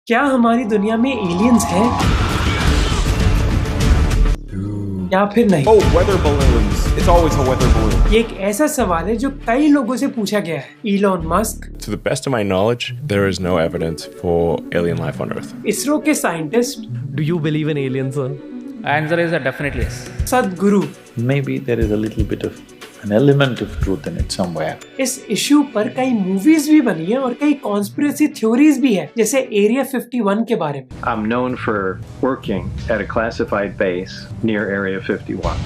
क्या हमारी दुनिया में एलियंस हैं या फिर नहीं? Oh, weather balloons. It's always a weather balloon. ये एक ऐसा सवाल है जो कई लोगों से पूछा गया है। Elon Musk, To the best of my knowledge, there is no evidence for alien life on Earth. ISRO के scientist, Do you believe in aliens, sir? Answer is definitely yes. सदगुरु Maybe there is a little bit of an element of truth in it somewhere. इस issue पर कई movies भी बनी है और कई कॉन्स्पिरेसी थ्योरीज भी है, जैसे एरिया 51 के बारे में। I'm known for working at a classified base near Area 51.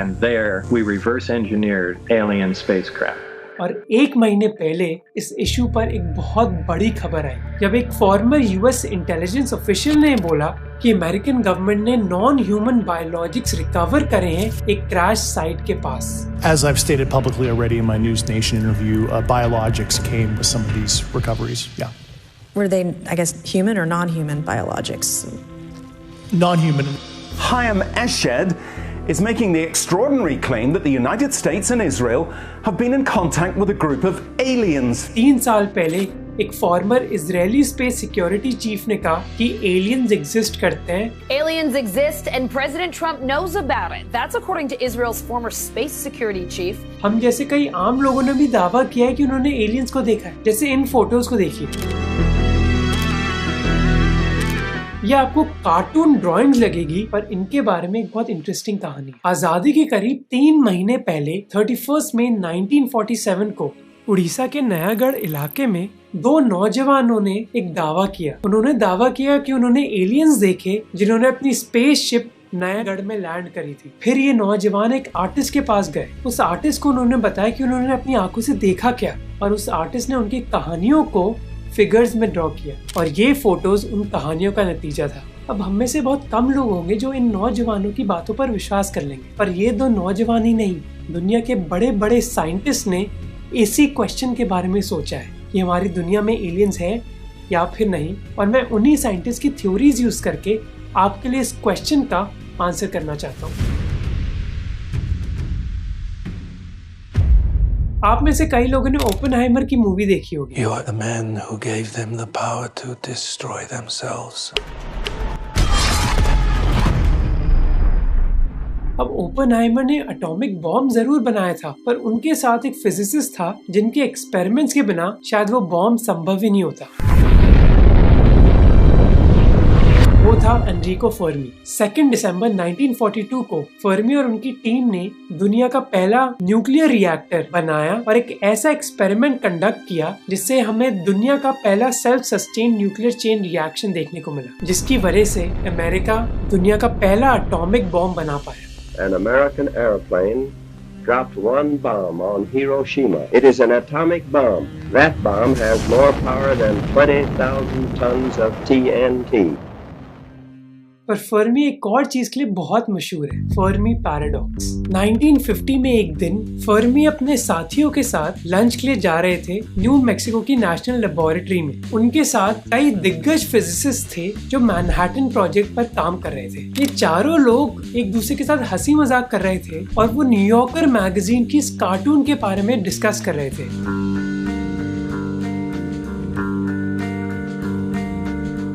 And there we reverse engineered alien spacecraft. और एक महीने पहले इस इशू पर एक बहुत बड़ी खबर आई जब एक फॉर्मर यूएस इंटेलिजेंस ऑफिशियल ने बोला कि अमेरिकन गवर्नमेंट ने नॉन ह्यूमन बायोलॉजिक्स रिकवर करे हैं एक क्रैश साइट के पास। As I've stated publicly already in my News Nation interview, biologics came with some of these recoveries. Yeah. Were they, I guess, human or non-human biologics? Non-human. Chaim Eshed is making the extraordinary claim that the United States and Israel have been in contact with a group of aliens. 3 साल पहले एक farmer Israeli space security chief ने कहा कि aliens exist करते हैं। Aliens exist and President Trump knows about it. That's according to Israel's former space security chief. हम जैसे कई आम लोगों ने भी दावा किया है कि उन्होंने एलियंस को देखा है, जैसे इन फोटोज को देखिए। ये आपको कार्टून ड्राइंग्स लगेगी, पर इनके बारे में एक बहुत इंटरेस्टिंग कहानी। आजादी के करीब 3 महीने पहले 31 मई 1947 को उड़ीसा के नयागढ़ इलाके में 2 नौजवानों ने एक दावा किया। उन्होंने दावा किया कि उन्होंने एलियंस देखे जिन्होंने अपनी स्पेसशिप नयागढ़ में लैंड करी थी। फिर ये नौजवान एक आर्टिस्ट के पास गए। उस आर्टिस्ट को उन्होंने बताया कि उन्होंने अपनी आंखों से देखा क्या, और उस आर्टिस्ट ने उनकी कहानियों को फिगर्स में ड्रॉ किया, और ये फोटोज उन कहानियों का नतीजा था। अब हम में से बहुत कम लोग होंगे जो इन नौजवानों की बातों पर विश्वास कर लेंगे, पर ये 2 नौजवान ही नहीं, दुनिया के बड़े बड़े साइंटिस्ट ने इसी क्वेश्चन के बारे में सोचा है कि हमारी दुनिया में एलियंस है या फिर नहीं। और मैं उन्हीं साइंटिस्ट की थ्योरीज यूज करके आपके लिए इस क्वेश्चन का आंसर करना चाहता हूँ। आप में से कई लोगों ने ओपेनहाइमर की मूवी देखी होगी। You are the man who gave them the power to destroy themselves. अब ओपेनहाइमर ने एटॉमिक बॉम्ब जरूर बनाया था, पर उनके साथ एक फिजिसिस्ट था जिनके एक्सपेरिमेंट्स के बिना शायद वो बॉम्ब संभव ही नहीं होता। वो था एनरिको फर्मी। 2 दिसंबर 1942 को फर्मी और उनकी टीम ने दुनिया का पहला न्यूक्लियर रिएक्टर बनाया और एक ऐसा एक्सपेरिमेंट कंडक्ट किया जिससे हमें दुनिया का पहला self sustain nuclear chain reaction देखने को मिला, जिसकी वजह से अमेरिका दुनिया का पहला एटॉमिक बॉम्ब बना पाया। An American airplane dropped one bomb on Hiroshima. It is an atomic bomb. That bomb has more power than 20,000 tons of TNT. पर फर्मी एक और चीज के लिए बहुत मशहूर है, फर्मी पैराडॉक्स। 1950 में एक दिन फर्मी अपने साथियों के साथ लंच के लिए जा रहे थे न्यू मैक्सिको की नेशनल लेबोरेटरी में। उनके साथ कई दिग्गज फिजिसिस्ट थे जो मैनहट्टन प्रोजेक्ट पर काम कर रहे थे। ये चारों लोग एक दूसरे के साथ हंसी मजाक कर रहे थे और वो न्यूयॉर्कर मैगजीन की इस कार्टून के बारे में डिस्कस कर रहे थे।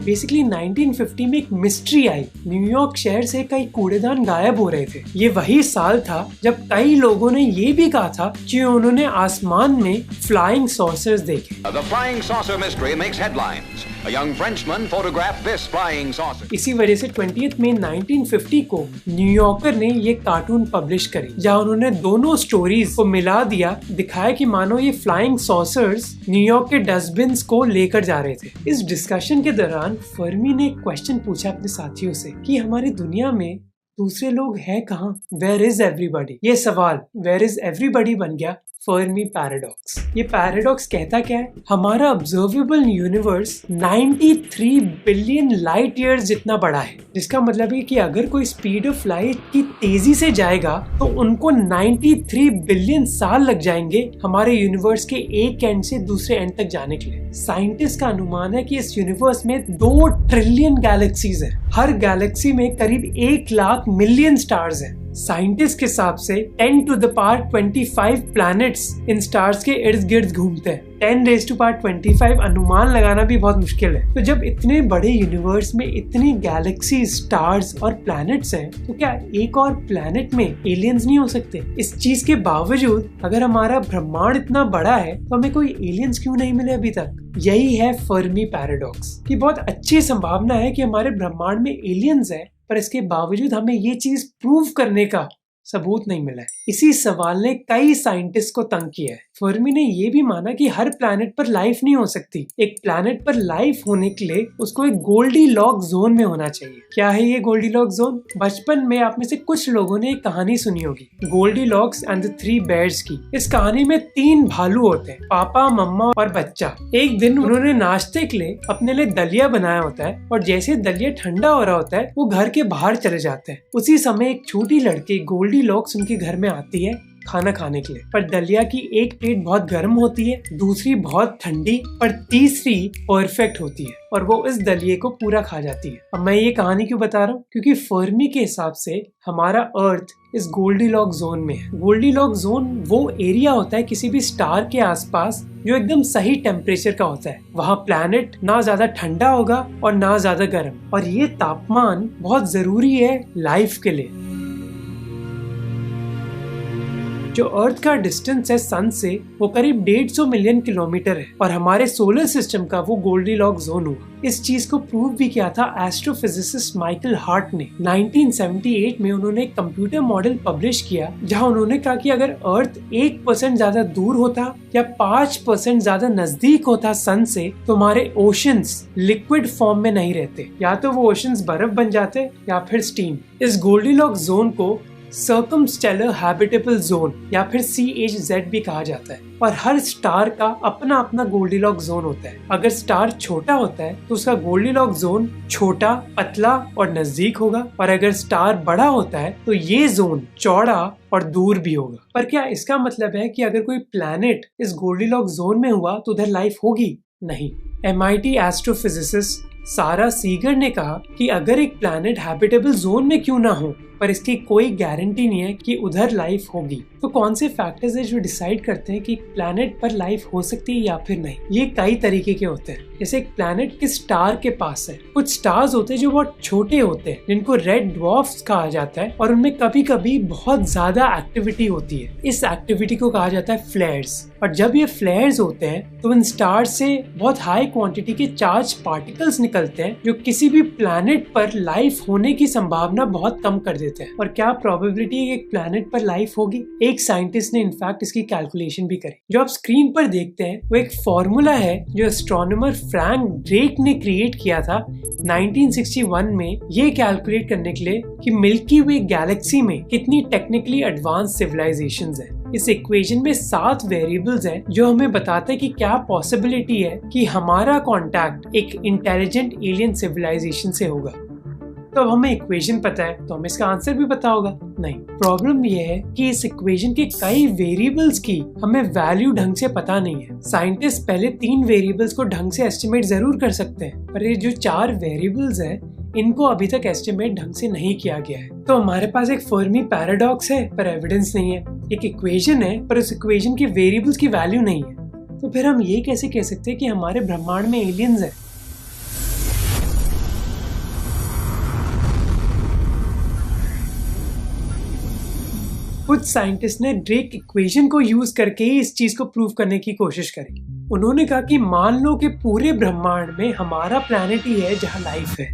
बेसिकली 1950 में एक मिस्ट्री आई। न्यूयॉर्क शहर से कई कूड़ेदान गायब हो रहे थे। ये वही साल था जब कई लोगों ने ये भी कहा था कि उन्होंने आसमान में फ्लाइंग सॉसर्स देखे। The flying saucer mystery makes headlines. A young Frenchman photographed this flying saucer. इसी वजह से 20 मई 1950 को न्यूयॉर्कर ने ये कार्टून पब्लिश करी, जहाँ उन्होंने दोनों स्टोरीज को मिला दिया, दिखाया कि मानो ये फ्लाइंग सॉसर्स न्यूयॉर्क के डस्टबिन को लेकर जा रहे थे। इस डिस्कशन के दौरान फर्मी ने एक क्वेश्चन पूछा अपने साथियों से कि हमारी दुनिया में दूसरे लोग हैं कहाँ? Where is everybody? ये सवाल Where is everybody बन गया फर्मी पैराडॉक्स। ये पैराडॉक्स कहता क्या है? हमारा observable universe 93 billion light years जितना बड़ा है, जिसका मतलब है कि अगर कोई स्पीड ऑफ लाइट की तेजी से जाएगा तो उनको 93 बिलियन साल लग जाएंगे हमारे यूनिवर्स के एक एंड से दूसरे एंड तक जाने के लिए। साइंटिस्ट का अनुमान है कि इस यूनिवर्स में 2 ट्रिलियन गैलेक्सीज हैं। हर गैलेक्सी में करीब 1 लाख मिलियन स्टार्स हैं। साइंटिस्ट के हिसाब से 10 to the power 25 planets in stars के इर्द गिर्द घूमते हैं। 10 raised to power 25 अनुमान लगाना भी बहुत मुश्किल है। तो जब इतने बड़े यूनिवर्स में इतनी गैलेक्सी, स्टार्स और प्लैनेट्स हैं, तो क्या एक और प्लैनेट में एलियंस नहीं हो सकते? इस चीज के बावजूद अगर हमारा ब्रह्मांड इतना बड़ा है तो हमें कोई एलियंस क्यों नहीं मिले अभी तक? यही है फर्मी पैराडॉक्स कि बहुत अच्छी संभावना है कि हमारे ब्रह्मांड में एलियंस है, पर इसके बावजूद हमें ये चीज प्रूव करने का सबूत नहीं मिला है। इसी सवाल ने कई साइंटिस्ट को तंग किया है। फर्मी ने यह भी माना कि हर प्लैनेट पर लाइफ नहीं हो सकती। एक प्लैनेट पर लाइफ होने के लिए उसको एक गोल्डीलॉक्स जोन में होना चाहिए। क्या है ये गोल्डीलॉक्स जोन? बचपन में आप में से कुछ लोगों ने एक कहानी सुनी होगी, गोल्डीलॉक्स एंड द 3 बेयर्स की। इस कहानी में 3 भालू होते हैं, पापा, मम्मा और बच्चा। एक दिन उन्होंने नाश्ते के लिए अपने लिए दलिया बनाया होता है और जैसे दलिया ठंडा हो रहा होता है वो घर के बाहर चले जाते हैं। उसी समय एक छोटी लड़की गोल्डीलॉक्स उनके घर में आती है खाना खाने के लिए। पर दलिया की एक प्लेट बहुत गर्म होती है, दूसरी बहुत ठंडी, पर तीसरी परफेक्ट होती है और वो इस दलिये को पूरा खा जाती है। अब मैं ये कहानी क्यों बता रहा हूँ? क्योंकि फर्मी के हिसाब से हमारा अर्थ इस गोल्डीलॉक्स जोन में है। गोल्डीलॉक्स जोन वो एरिया होता है किसी भी स्टार के आसपास जो एकदम सही टेम्परेचर का होता है। वहाँ प्लैनेट ना ज्यादा ठंडा होगा और ना ज्यादा गर्म, और ये तापमान बहुत जरूरी है लाइफ के लिए। जो अर्थ का डिस्टेंस है सन से वो करीब 150 मिलियन किलोमीटर है और हमारे सोलर सिस्टम का वो गोल्डीलॉक्स जोन हुआ। इस चीज को प्रूव भी किया था एस्ट्रोफिजिसिस्ट माइकल हार्ट ने। 1978 में उन्होंने एक कंप्यूटर मॉडल पब्लिश किया जहां उन्होंने कहा कि अगर अर्थ 1% ज्यादा दूर होता या 5% ज्यादा नजदीक होता सन से तो हमारे ओशंस लिक्विड फॉर्म में नहीं रहते, या तो वो ओशंस बर्फ बन जाते या फिर स्टीम। इस गोल्डीलॉक्स जोन को सर्कमस्टेलर हैबिटेबल जोन या फिर CHZ भी कहा जाता है और हर स्टार का अपना अपना गोल्डीलॉक्स जोन होता है। अगर स्टार छोटा होता है तो उसका गोल्डीलॉक्स जोन छोटा, पतला और नजदीक होगा, और अगर स्टार बड़ा होता है तो ये जोन चौड़ा और दूर भी होगा। पर क्या इसका मतलब है कि अगर कोई प्लैनेट इस गोल्डीलॉक्स जोन में हुआ तो उधर लाइफ होगी? नहीं। MIT एस्ट्रोफिजिसिस्ट सारा सीगर ने कहा कि अगर एक प्लैनेट हैबिटेबल जोन में क्यों ना हो, पर इसकी कोई गारंटी नहीं है कि उधर लाइफ होगी। तो कौन से फैक्टर्स है जो डिसाइड करते हैं कि प्लैनेट पर लाइफ हो सकती है या फिर नहीं? ये कई तरीके के होते हैं। जैसे एक प्लैनेट किस स्टार के पास है। कुछ स्टार्स होते हैं जो बहुत छोटे होते हैं जिनको रेड ड्वार्फ्स कहा जाता है और उनमें कभी कभी बहुत ज्यादा एक्टिविटी होती है। इस एक्टिविटी को कहा जाता है फ्लेयर्स, और जब ये फ्लेयर्स होते हैं तो इन स्टार से बहुत हाई क्वांटिटी के चार्ज पार्टिकल्स निकलते हैं जो किसी भी प्लैनेट पर लाइफ होने की संभावना बहुत कम कर देते हैं। और क्या प्रोबेबिलिटी है कि एक प्लैनेट पर लाइफ होगी? एक साइंटिस्ट ने इनफैक्ट इसकी कैलकुलेशन भी करी। जो आप स्क्रीन पर देखते हैं वो एक फॉर्मूला है जो एस्ट्रोनॉमर फ्रैंक ड्रेक ने क्रिएट किया था 1961 में, ये कैलकुलेट करने के लिए कि मिल्की वे गैलेक्सी में कितनी टेक्निकली एडवांस सिविलाइजेशंस हैं। इस इक्वेशन में 7 वेरिएबल्स हैं जो हमें बताते हैं कि क्या पॉसिबिलिटी है कि हमारा कांटेक्ट एक इंटेलिजेंट एलियन सिविलाइजेशन से होगा। तो अब हमें इक्वेशन पता है तो हमें इसका आंसर भी पता होगा? नहीं। प्रॉब्लम ये है कि इस इक्वेशन के कई वेरिएबल्स की हमें वैल्यू ढंग से पता नहीं है। साइंटिस्ट पहले 3 वेरिएबल्स को ढंग से एस्टिमेट जरूर कर सकते हैं, पर ये जो 4 वेरिएबल्स हैं इनको अभी तक एस्टिमेट ढंग से नहीं किया गया है। तो हमारे पास एक फर्मी पैराडॉक्स है पर एविडेंस नहीं है, एक इक्वेशन है पर उस इक्वेशन के वेरिएबल्स की वैल्यू नहीं है। तो फिर हम ये कैसे कह सकते हैं कि हमारे ब्रह्मांड में एलियंस है? कुछ साइंटिस्ट ने ड्रेक इक्वेशन को यूज करके ही इस चीज को प्रूव करने की कोशिश करी। उन्होंने कहा कि मान लो कि पूरे ब्रह्मांड में हमारा प्लैनेट ही है जहां लाइफ है।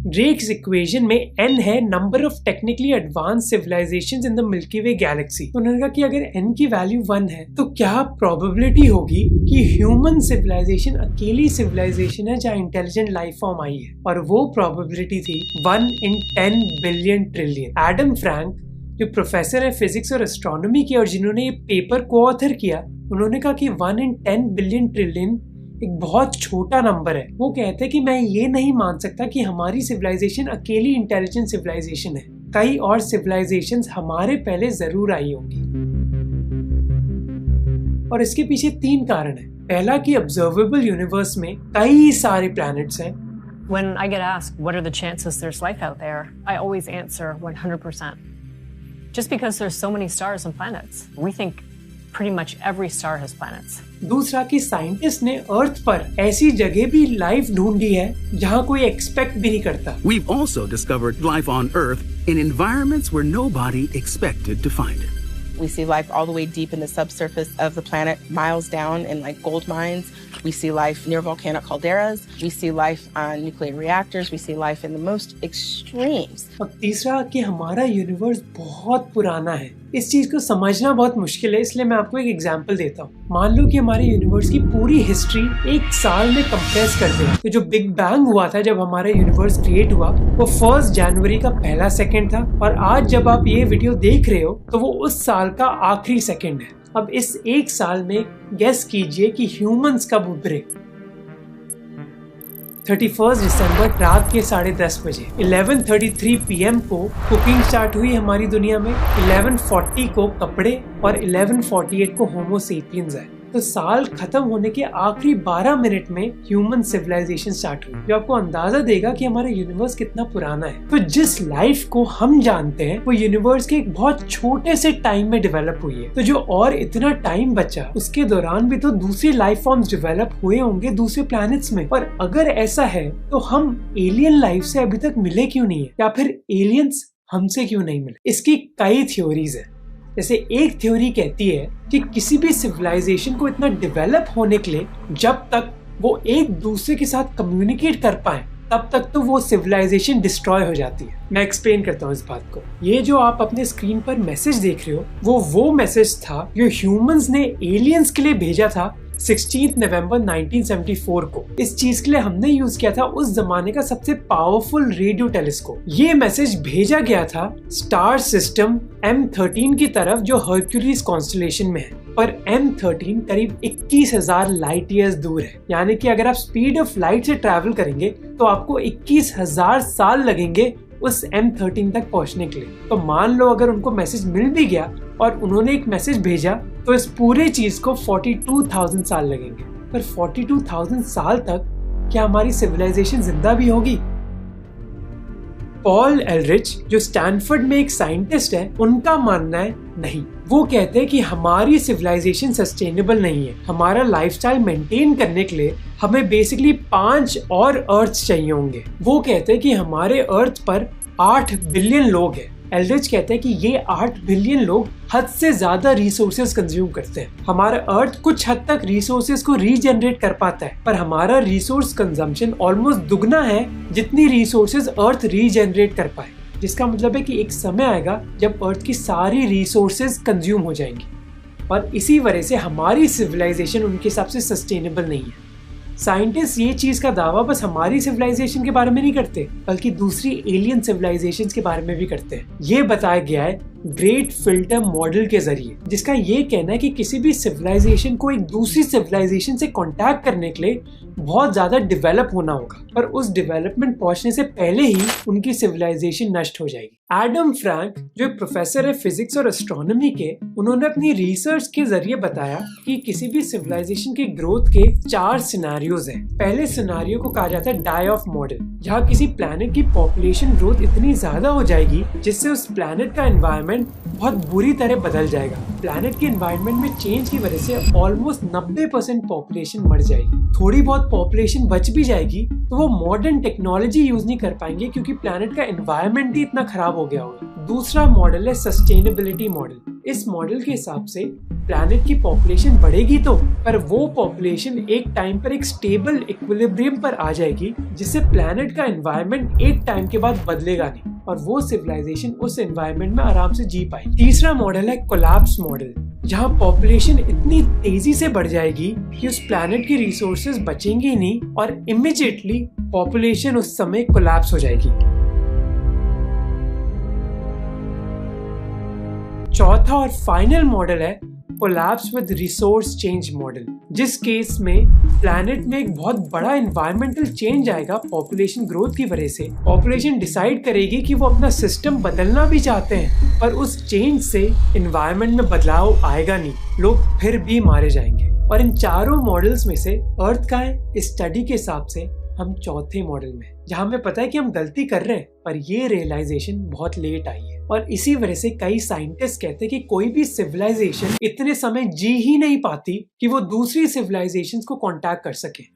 ड्रेक्स इक्वेशन में n है number of technically advanced civilisations in the Milky Way galaxy. उन्होंने कहा कि अगर n की वैल्यू 1 है तो क्या प्रोबेबिलिटी होगी कि ह्यूमन सिविलाइजेशन अकेली सिविलाइजेशन है जहां इंटेलिजेंट लाइफ फॉर्म आई है, और वो प्रोबेबिलिटी थी 1 in 10 billion trillion. Adam Frank जो प्रोफेसर है फिजिक्स और एस्ट्रोनॉमी के और जिन्होंने ये पेपर को ऑथर किया, उन्होंने कहा कि 1 in 10 बिलियन ट्रिलियन एक बहुत छोटा नंबर है। वो कहते हैं कि मैं ये नहीं मान सकता कि हमारी सिविलाइजेशन अकेली इंटेलिजेंट सिविलाइजेशन है, कई और सिविलाइजेशंस हमारे पहले जरूर आई होंगी। और इसके पीछे 3 कारण है। पहला कि ऑब्जर्वेबल यूनिवर्स में कई सारे प्लैनेट्स हैं। When I get asked what are the chances there's life out there, I always answer 100%. just because there's so many stars and planets. We think pretty much every star has planets. दूसरा कि scientist ने अर्थ पर ऐसी जगह भी life ढूंढी है जहाँ कोई एक्सपेक्ट भी नहीं करता. We've also discovered life on Earth in environments where nobody expected to find it. We see life all the way deep in the subsurface of the planet, miles down in like gold mines. We see life near volcanic calderas. We see life on nuclear reactors. We see life in the most extremes. अब तीसरा कि हमारा universe बहुत पुराना है. इस चीज को समझना बहुत मुश्किल है, इसलिए मैं आपको एक एग्जांपल देता हूँ. मान लो कि हमारे यूनिवर्स की पूरी हिस्ट्री एक साल में कंप्रेस कर दें. तो जो बिग बैंग हुआ था जब हमारा यूनिवर्स क्रिएट हुआ वो 1 जनवरी का पहला सेकंड था, और आज जब आप ये वीडियो देख रहे हो तो वो उस साल का आखिरी सेकंड है. अब इस एक साल में गेस कीजिए कि ह्यूमंस कब उभरे. 31 दिसंबर रात के 10:30 बजे, 11:33 PM को कुकिंग स्टार्ट हुई हमारी दुनिया में, 11:40 को कपड़े और 11:48 को होमो सेपियंस आए. तो साल खत्म होने के आखिरी 12 मिनट में ह्यूमन सिविलाइजेशन स्टार्ट हुई, जो आपको अंदाजा देगा कि हमारा यूनिवर्स कितना पुराना है. तो जिस लाइफ को हम जानते हैं वो यूनिवर्स के एक बहुत छोटे से टाइम में डेवलप हुई है. तो जो और इतना टाइम बचा उसके दौरान भी तो दूसरी लाइफ फॉर्म्स डेवलप हुए होंगे दूसरे प्लैनेट्स में. और अगर ऐसा है तो हम एलियन लाइफ से अभी तक मिले क्यों नहीं है, या फिर एलियंस हमसे क्यों नहीं मिले? इसकी कई थ्योरीज है. जैसे एक थ्योरी कहती है कि किसी भी सिविलाइजेशन को इतना डेवलप होने के लिए जब तक वो एक दूसरे के साथ कम्युनिकेट कर पाए तब तक तो वो सिविलाइजेशन डिस्ट्रॉय हो जाती है. मैं एक्सप्लेन करता हूँ इस बात को. ये जो आप अपने स्क्रीन पर मैसेज देख रहे हो वो मैसेज था जो ह्यूमंस ने एलियंस के लिए भेजा था 16 नवंबर 1974 को. इस चीज के लिए हमने यूज किया था उस जमाने का सबसे पावरफुल रेडियो टेलीस्कोप. ये मैसेज भेजा गया था स्टार सिस्टम M13 की तरफ जो हर्क्यूलिस कॉन्स्टेलेशन में है. पर M13 करीब 21,000 लाइट ईयर्स दूर है. यानी कि अगर आप स्पीड ऑफ लाइट से ट्रैवल करेंगे तो आपको 21,000 साल लगेंगे उस M13 तक पहुंचने के लिए. तो मान लो अगर उनको मैसेज मिल भी गया और उन्होंने एक मैसेज भेजा तो इस पूरे चीज को 42,000 साल लगेंगे. पर 42,000 साल तक क्या हमारी सिविलाइजेशन जिंदा भी होगी? पॉल एलरिच जो स्टैनफोर्ड में एक साइंटिस्ट है, उनका मानना है नहीं. वो कहते हैं कि हमारी सिविलाइजेशन सस्टेनेबल नहीं है. हमारा लाइफस्टाइल मेंटेन करने के लिए हमें बेसिकली 5 और अर्थ चाहिए होंगे. वो कहते हैं कि हमारे अर्थ पर 8 बिलियन लोग हैं. एल्ड्रिच कहते हैं कि ये 8 बिलियन लोग हद से ज्यादा रिसोर्सेज कंज्यूम करते हैं. हमारा अर्थ कुछ हद तक रिसोर्सेज को रीजनरेट कर पाता है, पर हमारा रिसोर्स कंजम्पशन ऑलमोस्ट दुगना है जितनी रिसोर्सेज अर्थ रीजनरेट कर पाए. जिसका मतलब है कि एक समय आएगा जब अर्थ की सारी रिसोर्सेज कंज्यूम हो जाएंगी, और इसी वजह से हमारी सिविलाइजेशन उनके हिसाब से सस्टेनेबल नहीं है. साइंटिस्ट ये चीज का दावा बस हमारी सिविलाइजेशन के बारे में नहीं करते, बल्कि दूसरी एलियन सिविलाइजेशंस के बारे में भी करते हैं. ये बताया गया है ग्रेट फिल्टर मॉडल के जरिए, जिसका ये कहना है कि किसी भी सिविलाइजेशन को एक दूसरी सिविलाइजेशन से कांटेक्ट करने के लिए बहुत ज्यादा डेवलप होना होगा, पर उस डेवलपमेंट पहुंचने से पहले ही उनकी सिविलाइजेशन नष्ट हो जाएगी. एडम फ्रैंक जो प्रोफेसर है फिजिक्स और एस्ट्रोनॉमी के, उन्होंने अपनी रिसर्च के जरिए बताया कि किसी भी सिविलाइजेशन के ग्रोथ के 4 सिनेरियोज हैं. पहले सिनेरियो को कहा जाता है डाई ऑफ मॉडल, जहाँ किसी प्लैनेट की पॉपुलेशन ग्रोथ इतनी ज्यादा हो जाएगी जिससे उस प्लैनेट का एनवायरनमेंट बहुत बुरी तरह बदल जाएगा. प्लैनेट के एनवायरनमेंट में चेंज की वजह से ऑलमोस्ट 90% पॉपुलेशन मर जाएगी. थोड़ी बहुत पॉपुलेशन बच भी जाएगी तो वो मॉडर्न टेक्नोलॉजी यूज नहीं कर पाएंगे क्योंकि प्लैनेट का एनवायरनमेंट ही इतना खराब हो गया होगा. दूसरा मॉडल है सस्टेनेबिलिटी मॉडल. इस मॉडल के हिसाब से प्लैनेट की पॉपुलेशन बढ़ेगी तो, पर वो पॉपुलेशन एक टाइम पर एक स्टेबल इक्विलिब्रियम पर आ जाएगी, जिससे प्लैनेट का एनवायरनमेंट एक टाइम के बाद बदलेगा नहीं और वो सिविलाइजेशन उस एनवायरनमेंट में आराम से जी पाएगी. तीसरा मॉडल है कोलैप्स मॉडल, जहाँ पॉपुलेशन इतनी तेजी से बढ़ जाएगी कि उस प्लैनेट की रिसोर्सेज बचेंगी ही नहीं और इमीडिएटली पॉपुलेशन उस समय कोलैप्स हो जाएगी. चौथा और फाइनल मॉडल है collapse with resource change model, जिस केस में प्लैनेट में एक बहुत बड़ा एनवायरमेंटल चेंज आएगा पॉपुलेशन ग्रोथ की वजह से. पॉपुलेशन डिसाइड करेगी कि वो अपना सिस्टम बदलना भी चाहते हैं, पर उस चेंज से एनवायरमेंट में बदलाव आएगा नहीं, लोग फिर भी मारे जाएंगे. और इन चारों मॉडल्स में से अर्थ का है इस स्टडी के हिसाब से हम चौथे मॉडल में, जहाँ हमें पता है कि हम गलती कर रहे हैं, पर ये रियलाइजेशन बहुत लेट आई है. और इसी वजह से कई साइंटिस्ट कहते हैं कि कोई भी सिविलाइजेशन इतने समय जी ही नहीं पाती कि वो दूसरी सिविलाइजेशंस को कांटेक्ट कर सके।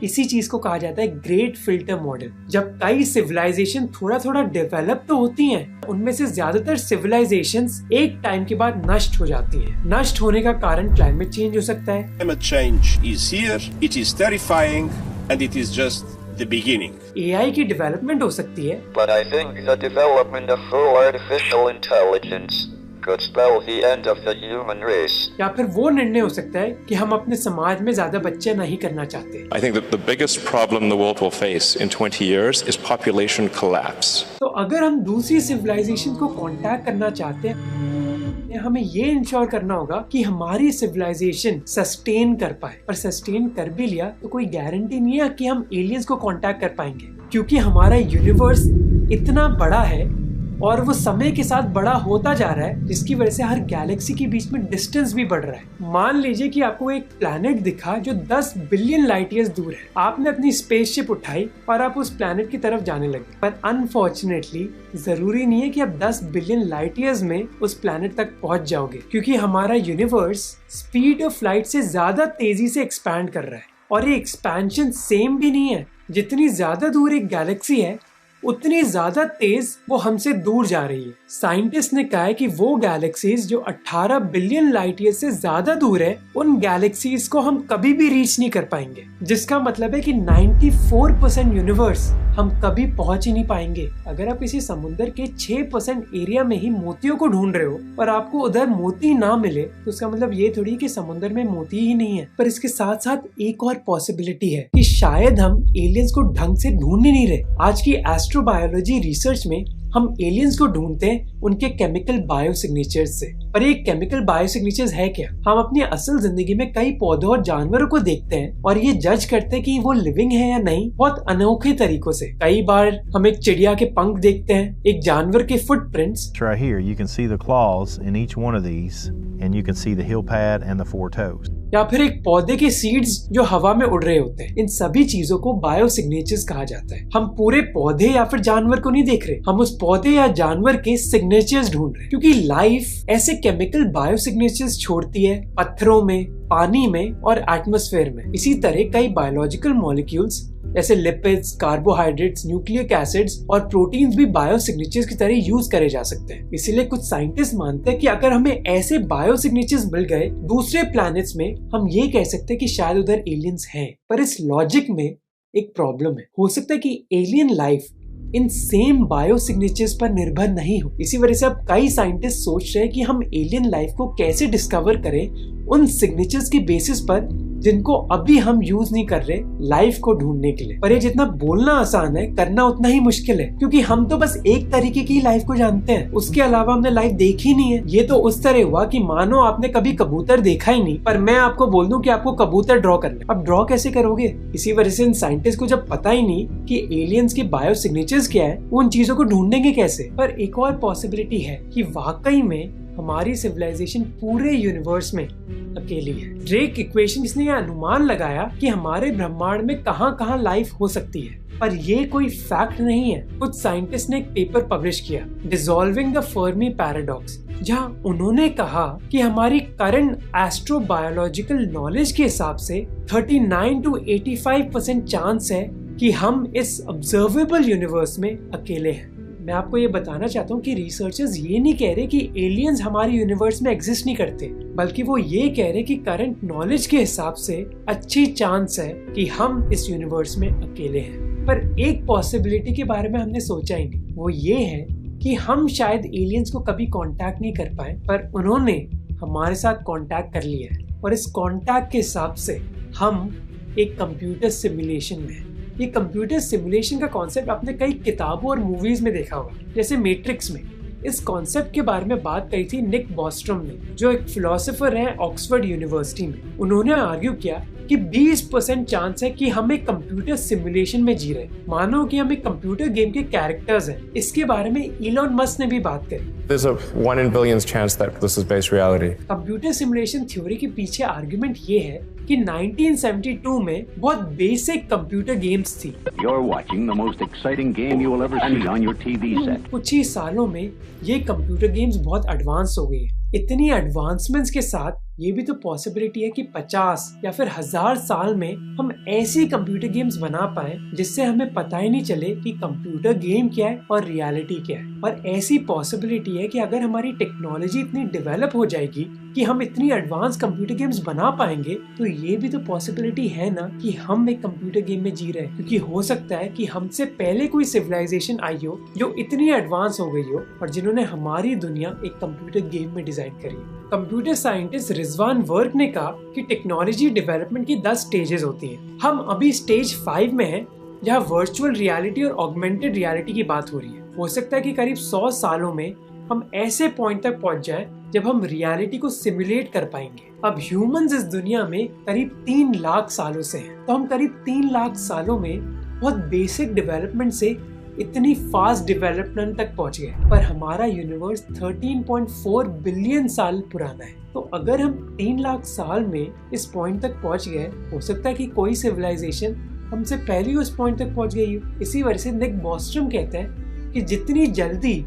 इसी चीज को कहा जाता है ग्रेट फिल्टर मॉडल। जब कई सिविलाइजेशन थोड़ा थोड़ा डेवलप तो होती हैं, उनमें से ज्यादातर सिविलाइजेशंस एक टाइम के बाद नष्ट हो जाती हैं। नष्ट होने का कारण क्लाइमेट चेंज हो सकता है। Climate change is here, it is terrifying, and it is just the beginning. AI की डेवलपमेंट हो सकती है। But I think the development of full artificial intelligence could spell the end of the human race. या फिर वो निर्णय हो सकता है कि हम अपने समाज में ज्यादा बच्चे नहीं करना चाहते। I think that the biggest problem the world will face in 20 years is population collapse. तो अगर हम दूसरी सिविलाइजेशन को कांटेक्ट करना चाहते हैं, हमें ये इंश्योर करना होगा कि हमारी सिविलाइजेशन सस्टेन कर पाए। पर सस्टेन कर भी लिया तो कोई गारंटी नहीं है कि हम एलियंस को कांटेक्ट कर पाएंगे, क्योंकि हमारा यूनिवर्स इतना बड़ा है और वो समय के साथ बड़ा होता जा रहा है, जिसकी वजह से हर गैलेक्सी के बीच में डिस्टेंस भी बढ़ रहा है। मान लीजिए कि आपको एक प्लैनेट दिखा जो 10 बिलियन लाइट ईयर्स दूर है। आपने अपनी स्पेसशिप उठाई और आप उस प्लैनेट की तरफ जाने लगे, पर अनफॉर्चुनेटली जरूरी नहीं है कि आप 10 बिलियन लाइट ईयर्स में उस प्लैनेट तक पहुंच जाओगे, क्योंकि हमारा यूनिवर्स स्पीड ऑफ लाइट से ज्यादा तेजी से एक्सपैंड कर रहा है। और ये एक्सपेंशन सेम भी नहीं है। जितनी ज्यादा दूर एक गैलेक्सी है, उतनी ज्यादा तेज वो हमसे दूर जा रही है। साइंटिस्ट ने कहा है कि वो गैलेक्सीज जो 18 बिलियन लाइट ईयर से ज्यादा दूर है, उन गैलेक्सीज को हम कभी भी रीच नहीं कर पाएंगे, जिसका मतलब है कि 94% यूनिवर्स हम कभी पहुंच ही नहीं पाएंगे। अगर आप किसी समुद्र के 6% एरिया में ही मोतियों को ढूंढ रहे हो और आपको उधर मोती ना मिले, तो उसका मतलब ये थोड़ी कि समुद्र में मोती ही नहीं है। पर इसके साथ साथ एक और पॉसिबिलिटी है कि शायद हम एलियंस को ढंग से ढूंढ ही नहीं रहे। आज की एस्ट्रोबायोलॉजी रिसर्च में हम एलियंस को ढूंढते हैं उनके केमिकल बायोसिग्नेचर्स से। पर ये केमिकल बायोसिग्नेचर्स है क्या? हम अपनी असल जिंदगी में कई पौधों और जानवरों को देखते हैं और ये जज करते हैं कि वो लिविंग है या नहीं, बहुत अनोखे तरीकों से। कई बार हम एक चिड़िया के पंख देखते हैं, एक जानवर के footprints. Right here you can see the claws in each one of these and you can see the heel pad and the 4 toes. या फिर एक पौधे के सीड्स जो हवा में उड़ रहे होते हैं। इन सभी चीजों को बायोसिग्नेचर्स कहा जाता है। हम पूरे पौधे या फिर जानवर को नहीं देख रहे, हम उस पौधे या जानवर के सिग्नेचर्स ढूंढ रहे हैं, क्योंकि लाइफ ऐसे केमिकल बायोसिग्नेचर्स छोड़ती है पत्थरों में, पानी में और एटमॉस्फेयर में। इसी तरह कई बायोलॉजिकल मॉलिक्यूल्स जैसे लिपिड्स, कार्बोहाइड्रेट्स, न्यूक्लिक एसिड्स और प्रोटीन्स भी बायोसिग्नेचर्स की तरह यूज करे जा सकते हैं। इसीलिए कुछ साइंटिस्ट मानते हैं कि अगर हमें ऐसे बायोसिग्नेचर्स मिल गए दूसरे प्लैनेट्स में, हम ये कह सकते हैं कि शायद उधर एलियंस हैं। पर इस लॉजिक में एक प्रॉब्लम है। हो सकता है कि एलियन लाइफ इन सेम बायोसिग्नेचर्स पर निर्भर नहीं हो। इसी वजह से अब कई साइंटिस्ट सोच रहे हैं कि हम एलियन लाइफ को कैसे डिस्कवर करें उन सिग्नेचर्स की बेसिस पर जिनको अभी हम यूज नहीं कर रहे लाइफ को ढूंढने के लिए। पर ये जितना बोलना आसान है, करना उतना ही मुश्किल है, क्योंकि हम तो बस एक तरीके की लाइफ को जानते हैं, उसके अलावा हमने लाइफ देखी नहीं है। ये तो उस तरह हुआ कि मानो आपने कभी कबूतर देखा ही नहीं, पर मैं आपको बोल दूं कि आपको कबूतर ड्रॉ करना, अब ड्रॉ कैसे करोगे? इसी वजह से इन साइंटिस्ट को जब पता ही नहीं कि एलियंस की बायोसिग्नेचर्स क्या है, वो उन चीजों को ढूंढेंगे कैसे? पर एक और पॉसिबिलिटी है कि वाकई में हमारी सिविलाइजेशन पूरे यूनिवर्स में अकेली है। ड्रेक इक्वेशन ने यह अनुमान लगाया कि हमारे ब्रह्मांड में कहां-कहां लाइफ हो सकती है, पर ये कोई फैक्ट नहीं है। कुछ साइंटिस्ट ने एक पेपर पब्लिश किया, डिसॉल्विंग द फर्मी पैराडॉक्स, जहां उन्होंने कहा कि हमारी करंट एस्ट्रोबायोलॉजिकल नॉलेज के हिसाब से 39 to 85% चांस है कि हम इस ऑब्जर्वेबल यूनिवर्स में अकेले हैं। मैं आपको ये बताना चाहता हूँ कि रिसर्चर्स ये नहीं कह रहे कि एलियंस हमारे यूनिवर्स में एग्जिस्ट नहीं करते, बल्कि वो ये कह रहे कि करंट नॉलेज के हिसाब से अच्छी चांस है कि हम इस यूनिवर्स में अकेले हैं। पर एक पॉसिबिलिटी के बारे में हमने सोचा ही नहीं, वो ये है कि हम शायद एलियंस को कभी कांटेक्ट नहीं कर पाए, पर उन्होंने हमारे साथ कांटेक्ट कर लिया है। और इस कांटेक्ट के हिसाब से हम एक कंप्यूटर सिमुलेशन में। ये कंप्यूटर सिमुलेशन का कॉन्सेप्ट आपने कई किताबों और मूवीज में देखा होगा, जैसे मैट्रिक्स में। इस कॉन्सेप्ट के बारे में बात कही थी निक बॉस्ट्रॉम ने, जो एक फिलोसोफर है ऑक्सफोर्ड यूनिवर्सिटी में। उन्होंने आर्ग्यू किया कि 20% चांस है कि हम एक कंप्यूटर सिमुलेशन में जी रहे हैं, मानो कि हम एक कंप्यूटर गेम के कैरेक्टर्स हैं। इसके बारे में इलॉन मस्क ने भी बात करी। There's a 1 in billions chance that this is based reality. Computer simulation theory के पीछे आर्गुमेंट ये है कि 1972 में बहुत बेसिक कंप्यूटर गेम्स थी। You're watching the most exciting game you will ever see on your TV set. कुछ ही सालों में ये कंप्यूटर गेम्स बहुत एडवांस हो गई है। इतनी एडवांसमेंट्स के साथ ये भी तो पॉसिबिलिटी है कि 50 या फिर 1000 साल में हम ऐसी कंप्यूटर गेम्स बना पाए जिससे हमें पता ही नहीं चले कि कंप्यूटर गेम क्या है और रियलिटी क्या है। और ऐसी पॉसिबिलिटी है कि अगर हमारी टेक्नोलॉजी इतनी डेवलप हो जाएगी कि हम इतनी एडवांस कंप्यूटर गेम्स बना पाएंगे, तो ये भी तो पॉसिबिलिटी है ना कि हम एक कंप्यूटर गेम में जी रहे हैं। क्योंकि हो सकता है कि हमसे पहले कोई सिविलाइजेशन आई हो जो इतनी एडवांस हो गई हो और जिन्होंने हमारी दुनिया एक कंप्यूटर गेम में डिजाइन करी। कंप्यूटर साइंटिस्ट रिजवान वर्क ने कहा कि टेक्नोलॉजी डेवलपमेंट की 10 स्टेजेस होती हैं। हम अभी स्टेज 5 में हैं, जहां वर्चुअल रियलिटी और ऑगमेंटेड रियलिटी की बात हो रही है। हो सकता है कि करीब 100 सालों में हम ऐसे पॉइंट तक पहुंच जाएं जब हम रियलिटी को सिमुलेट कर पाएंगे। अब ह्यूमंस इस दुनिया में करीब 3 लाख सालों से हैं, तो हम करीब 3 लाख सालों में बहुत बेसिक डेवलपमेंट से इतनी फास्ट डेवलपमेंट तक पहुंच गए। पर हमारा यूनिवर्स 13.4 बिलियन साल पुराना है। तो अगर हम 3 लाख साल में इस पॉइंट तक पहुंच गए, हो सकता है कि कोई सिविलाइजेशन हमसे पहले उस पॉइंट तक पहुंच गई हो। इसी वजह से निक बॉस्ट्रम कहते हैं कि जितनी जल्दी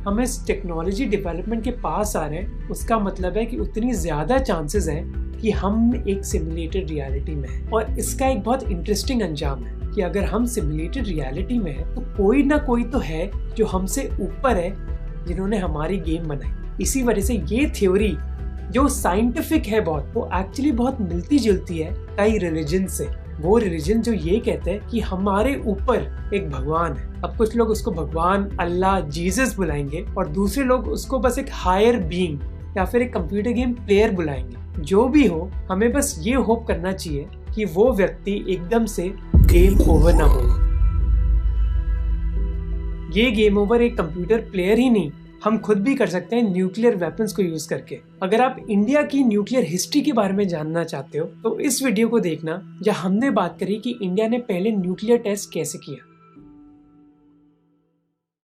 हम इस टेक्नोलॉजी डेवलपमेंट के पास आ रहे हैं, उसका मतलब है कि उतनी ज्यादा चांसेस हैं कि हम एक सिमुलेटेड रियलिटी में हैं। और इसका एक बहुत इंटरेस्टिंग अंजाम है कि अगर हम सिमुलेटेड रियलिटी में हैं, तो कोई ना कोई तो है जो हमसे ऊपर है, जिन्होंने हमारी गेम बनाई। इसी वजह से ये थ्योरी जो साइंटिफिक है बहुत, वो एक्चुअली बहुत मिलती जुलती है कई रिलीजन से। वो रिलीजन जो ये कहते हैं कि हमारे ऊपर एक भगवान है। अब कुछ लोग उसको भगवान, अल्लाह, जीसस बुलाएंगे और दूसरे लोग उसको बस एक हायर बीइंग या फिर एक कंप्यूटर गेम प्लेयर बुलाएंगे। जो भी हो, हमें बस ये होप करना चाहिए कि वो व्यक्ति एकदम से गेम ओवर ना हो। ये गेम ओवर एक कंप्यूटर प्लेयर ही नहीं, हम खुद भी कर सकते हैं न्यूक्लियर वेपन्स को यूज करके। अगर आप इंडिया की न्यूक्लियर हिस्ट्री के बारे में जानना चाहते हो तो इस वीडियो को देखना, जहां हमने बात करी कि इंडिया ने पहले न्यूक्लियर टेस्ट कैसे किया।